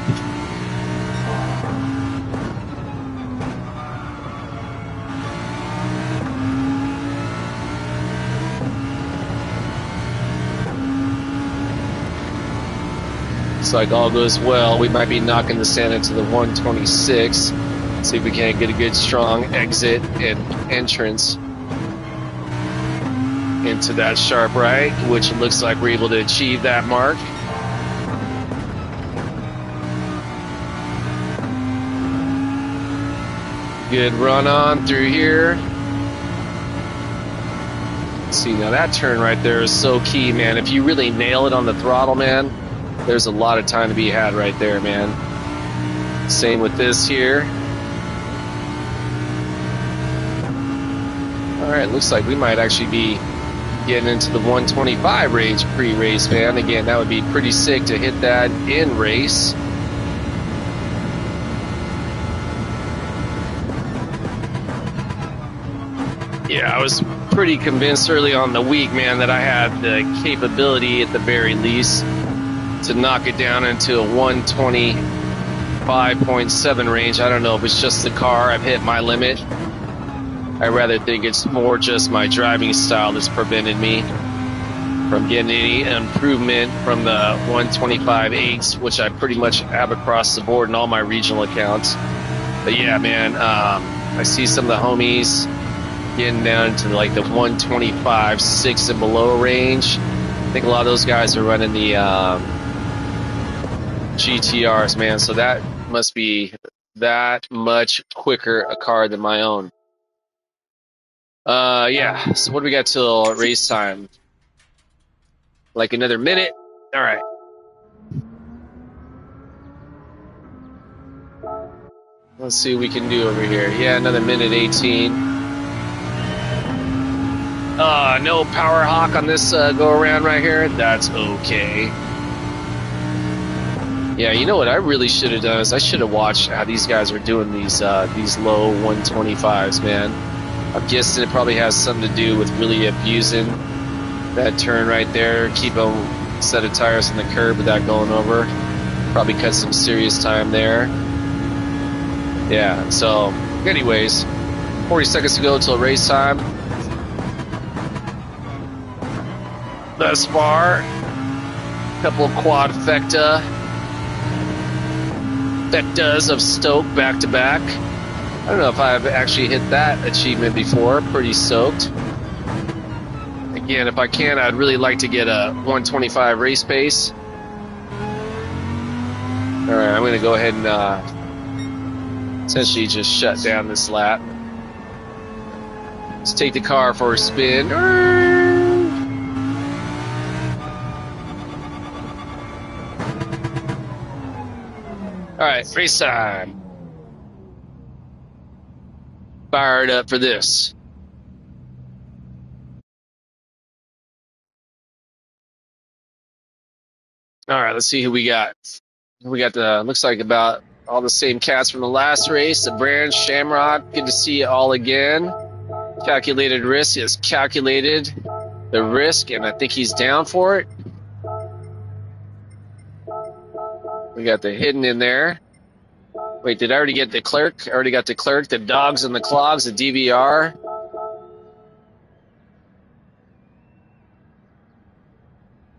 S1: Looks like all goes well. We might be knocking the sand into the 126. See if we can't get a good strong exit and entrance into that sharp right, which it looks like we're able to achieve that mark. Good run on through here. See, now that turn right there is so key, man. If you really nail it on the throttle, man, there's a lot of time to be had right there, man. Same with this here. All right, looks like we might actually be getting into the 125 range pre-race, man. Again, that would be pretty sick to hit that in race. Yeah, I was pretty convinced early on in the week, man, that I had the capability at the very least to knock it down into a 125.7 range. I don't know if it's just the car. I've hit my limit. I rather think it's more just my driving style that's prevented me from getting any improvement from the 125.8s, which I pretty much have across the board in all my regional accounts. But yeah, man, I see some of the homies getting down to like the 125.6 and below range. I think a lot of those guys are running the GTRs, man. So that must be that much quicker a car than my own. Yeah. So what do we got till race time? Like another minute? All right. Let's see what we can do over here. Yeah, another minute 18. No power hawk on this go around right here. That's okay. Yeah, you know what I really should have done is I should have watched how these guys are doing these low 125s, man. I'm guessing it probably has something to do with really abusing that turn right there. Keep a set of tires on the curb without going over. Probably cut some serious time there. Yeah, so anyways, 40 seconds to go till race time. Thus far, a couple of quadfectas of Stoke back to back. I don't know if I've actually hit that achievement before. Pretty stoked. Again, if I can, I'd really like to get a 125 race pace. All right, I'm going to go ahead and essentially just shut down this lap. Let's take the car for a spin. All right, race time. Fired up for this. All right, let's see who we got. We got looks like about all the same cats from the last race. The Brand, Shamrock, good to see you all again. Calculated risk is calculated the risk, and I think he's down for it. We got the hidden in there. Wait, did I already get the clerk? I already got the clerk, the dogs and the clogs, the DVR.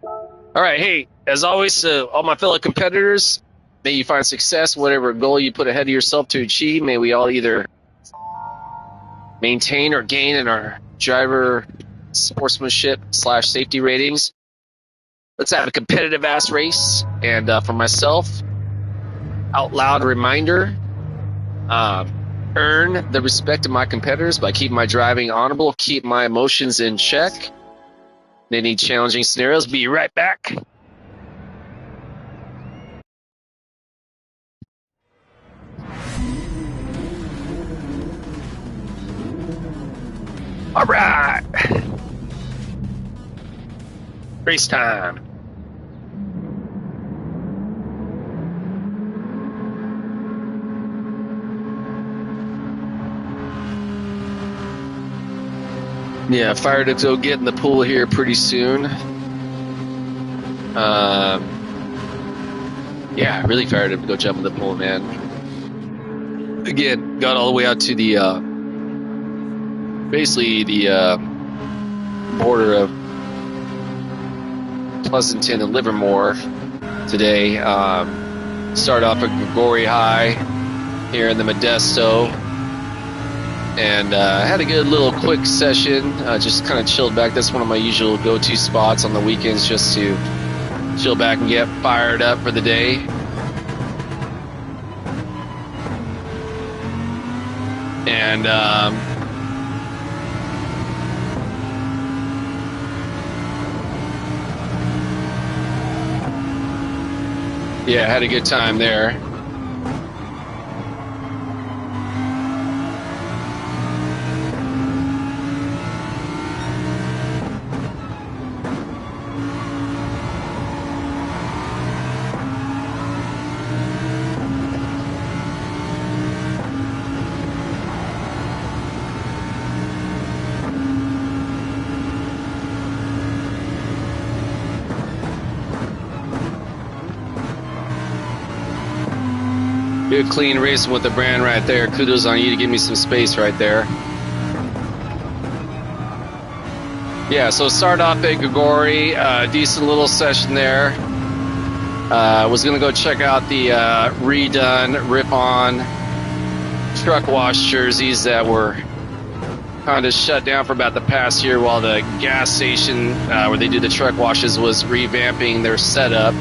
S1: All right, hey, as always, all my fellow competitors, may you find success, whatever goal you put ahead of yourself to achieve. May we all either maintain or gain in our driver sportsmanship / safety ratings. Let's have a competitive ass race. And for myself, out loud reminder, Earn the respect of my competitors by keeping my driving honorable, keep my emotions in check. In any challenging scenarios, be right back. All right. Race time. Yeah, fired to go get in the pool here pretty soon. Yeah, really fired up to go jump in the pool, man. Again, got all the way out to the basically the border of Pleasanton and Livermore today. Started off at Grigori High here in the Modesto, and had a good little quick session. Just kind of chilled back. That's one of my usual go-to spots on the weekends, just to chill back and get fired up for the day. And yeah, had a good time there. Good clean racing with the brand right there. Kudos on you to give me some space right there. Yeah, so start off at Grigori, decent little session there. Was gonna go check out the redone rip-on truck wash jerseys that were kind of shut down for about the past year while the gas station where they do the truck washes was revamping their setup.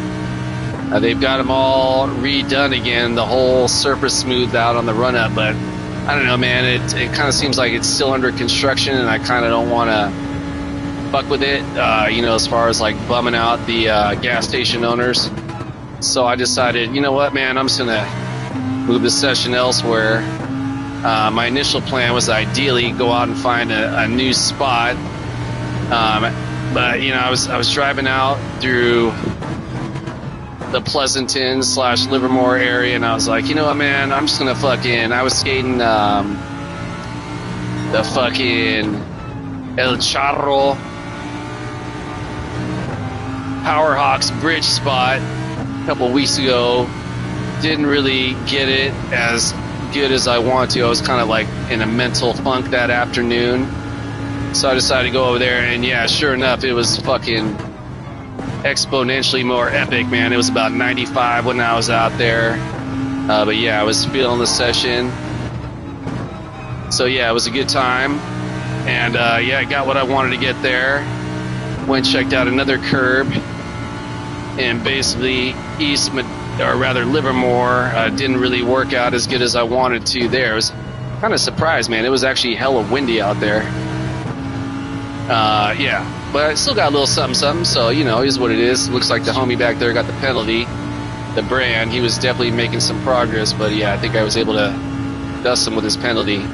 S1: They've got them all redone again, the whole surface smoothed out on the run-up, but I don't know, man, it kind of seems like it's still under construction, and I kind of don't want to fuck with it, as far as like bumming out the gas station owners. So I decided, you know what, man, I'm just going to move the session elsewhere. My initial plan was ideally go out and find a new spot, but, I was driving out through the Pleasanton / Livermore area, and I was like, you know what, man, I'm just gonna I was skating the fucking El Charro Powerhawks bridge spot a couple weeks ago. Didn't really get it as good as I wanted to. I was kind of like in a mental funk that afternoon, so I decided to go over there, and yeah, sure enough, it was fucking exponentially more epic, man. It was about 95 when I was out there, but yeah, I was feeling the session, so yeah, it was a good time, and yeah, I got what I wanted to get there. Went checked out another curb, and basically Livermore didn't really work out as good as I wanted to there. I was kind of surprised, man. It was actually hella windy out there. Yeah, but I still got a little something, so, it is what it is. Looks like the homie back there got the penalty. The brand, he was definitely making some progress, but yeah, I think I was able to dust him with his penalty.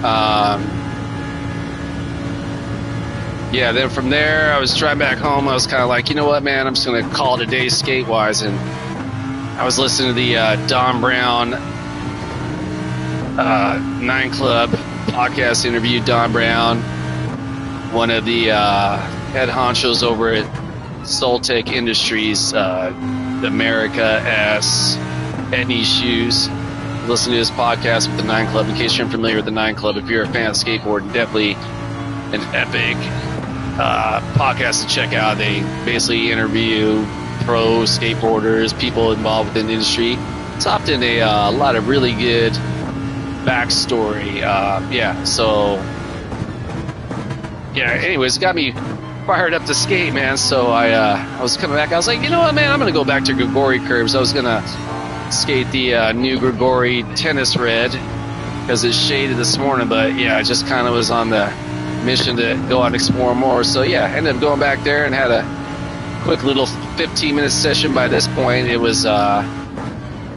S1: Yeah, then from there, I was driving back home. I was kind of like, you know what, man, I'm just going to call it a day skate-wise, and I was listening to the Don Brown 9 Club podcast interview. Don Brown, one of the head honchos over at Soltec Industries, America S, Etnies Shoes. Listen to his podcast with the 9 Club. In case you're unfamiliar with the 9 Club, if you're a fan of skateboarding, definitely an epic podcast to check out. They basically interview pro skateboarders, people involved within the industry. It's often a lot of really good backstory. Yeah, so yeah, anyways, got me fired up to skate, man. So I was coming back. I was like, you know what, man, I'm going to go back to Grigori curbs. I was going to skate the new Grigori tennis red. because it's shaded this morning. But yeah, I just kind of was on the mission to go out and explore more. So yeah, ended up going back there and had a quick little 15-minute session. By this point, it was I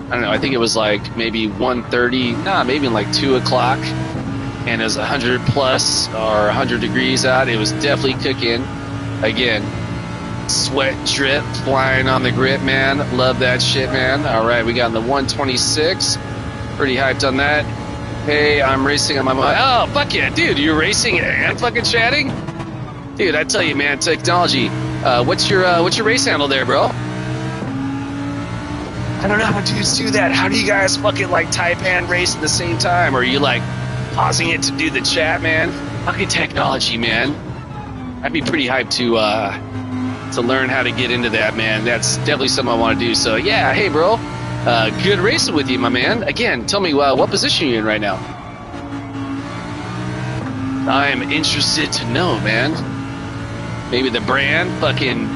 S1: don't know, I think it was like maybe 1:30, maybe like 2 o'clock, and it was 100 plus or 100 degrees out. It was definitely cooking. Again, sweat drip flying on the grip, man. Love that shit, man. All right, we got in the 126. Pretty hyped on that. Hey, I'm racing on my mind. Oh, fuck yeah, dude, you're racing and fucking chatting? Dude, I tell you, man, technology. What's your race handle there, bro? I don't know how dudes do that. How do you guys fucking like type and race at the same time? Or are you like pausing it to do the chat, man? Fucking technology, man. I'd be pretty hyped to learn how to get into that, man. That's definitely something I want to do. So yeah, hey, bro. Good racing with you, my man. Again, tell me what position you're in right now. I'm interested to know, man. Maybe the brand, fucking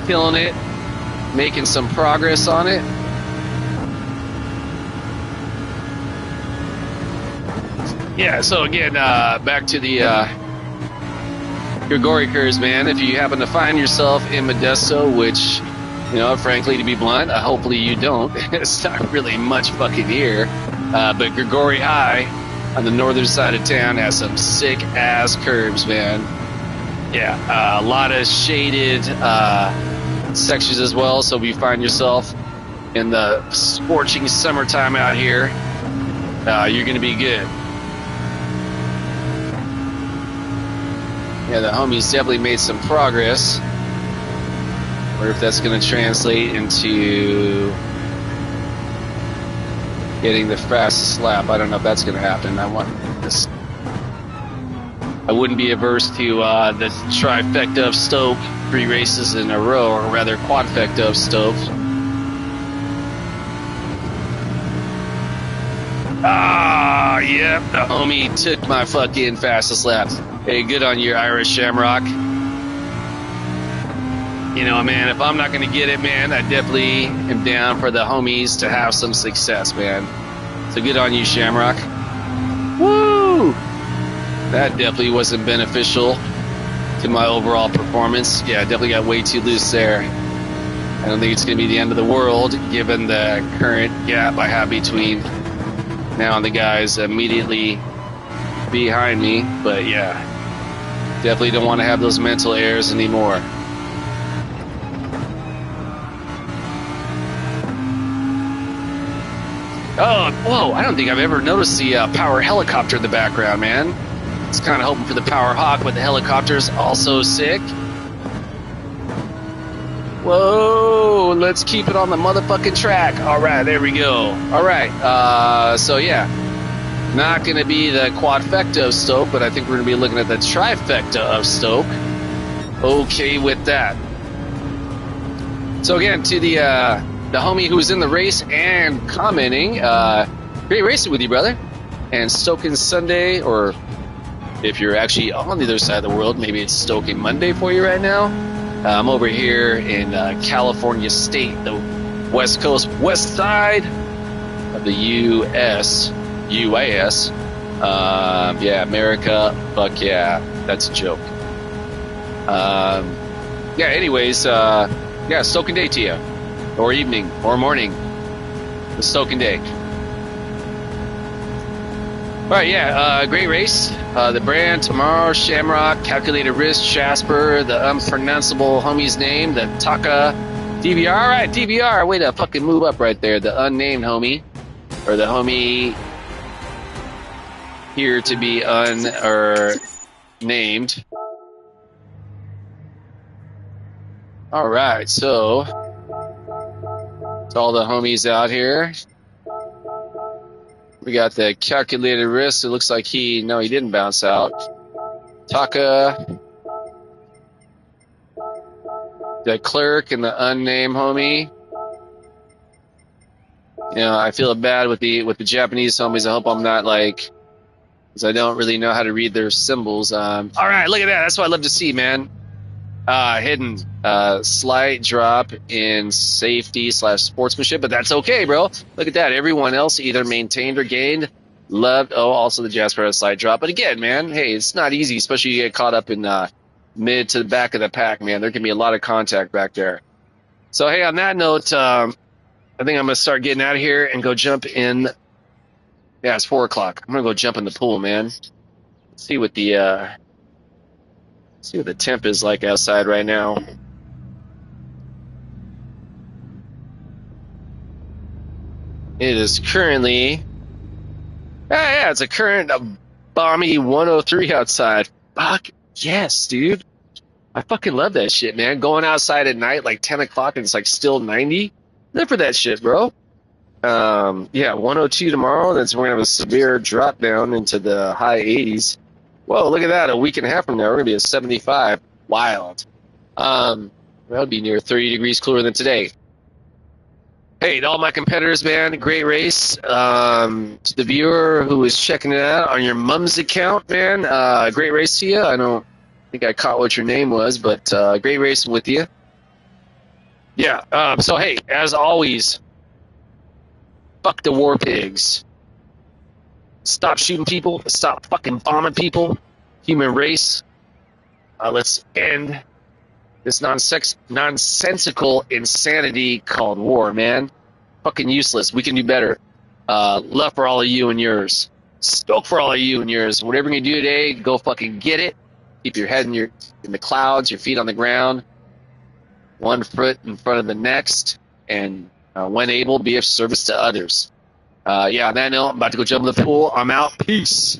S1: killing it, making some progress on it. Yeah, so again, back to the Grigori curves, man. If you happen to find yourself in Modesto, which, you know, frankly, to be blunt, hopefully you don't. It's not really much fucking here. But Grigori High on the northern side of town has some sick-ass curves, man. Yeah, a lot of shaded sections as well. So if you find yourself in the scorching summertime out here, you're going to be good. Yeah, the homies definitely made some progress. Or if that's going to translate into getting the fastest lap. I don't know if that's going to happen. I wouldn't be averse to the trifecta of Stoke, 3 races in a row, or rather quadfecta of Stoke. Ah, yep, the homie took my fucking fastest lap. Hey, good on you, Irish Shamrock. You know, man, if I'm not going to get it, man, I definitely am down for the homies to have some success, man. So good on you, Shamrock. Woo! That definitely wasn't beneficial to my overall performance. Yeah, I definitely got way too loose there. I don't think it's going to be the end of the world, given the current gap I have between now and the guys immediately behind me. But yeah, definitely don't want to have those mental errors anymore. Oh, whoa, I don't think I've ever noticed the power helicopter in the background, man. I was kind of hoping for the Power Hawk, but the helicopter's also sick. Whoa, let's keep it on the motherfucking track. All right, there we go. All right, so yeah, not going to be the quadfecta of Stoke, but I think we're going to be looking at the trifecta of Stoke. Okay with that. So again, to the homie who was in the race and commenting, great racing with you, brother. And Stoking Sunday, or if you're actually on the other side of the world, maybe it's Stoking Monday for you right now. I'm over here in California State, the West Coast, west side of the UAS. Yeah, America, fuck yeah, that's a joke. Yeah, anyways, yeah, Stoking Day to you. Or evening, or morning. The Stoking Day. Alright, yeah, great race. The brand, tomorrow, Shamrock, Calculated Risk, Jasper, the unpronounceable homie's name, the Taka, DVR. Alright, DVR, way to fucking move up right there. The unnamed homie, or the homie here to be named. Alright, so all the homies out here. We got the Calculated Risk. It looks like he didn't bounce out. Taka, the Clerk, and the unnamed homie. You know, I feel bad with the Japanese homies. I hope I'm not because I don't really know how to read their symbols. All right, look at that. That's what I love to see, man. Hidden slight drop in safety / sportsmanship, but that's okay, bro. Look at that. Everyone else either maintained or gained Loved, also the Jasper side drop. But again, man, hey, it's not easy, especially you get caught up in mid to the back of the pack, man. There can be a lot of contact back there. So, hey, on that note, I think I'm going to start getting out of here and go jump in. Yeah, it's 4 o'clock. I'm going to go jump in the pool, man. See what the temp is like outside right now. It is currently, yeah, it's a current balmy 103 outside. Fuck yes, dude. I fucking love that shit, man. Going outside at night, like 10 o'clock, and it's like still 90. Live for that shit, bro. Yeah, 102 tomorrow. That's we're gonna have a severe drop down into the high 80s. Whoa, look at that. A week and a half from now, we're gonna be at 75. Wild. That'll be near 30 degrees cooler than today. Hey, to all my competitors, man, great race. To the viewer who is checking it out on your mom's account, man, great race to you. I don't think I caught what your name was, but great racing with you. Yeah, so hey, as always, fuck the war pigs. Stop shooting people. Stop fucking bombing people. Human race. Let's end this nonsensical insanity called war, man. Fucking useless. We can do better. Love for all of you and yours. Stoke for all of you and yours. Whatever you do today, go fucking get it. Keep your head in the clouds, your feet on the ground, one foot in front of the next, and when able, be of service to others. Yeah, on that note, I'm about to go jump in the pool. I'm out. Peace.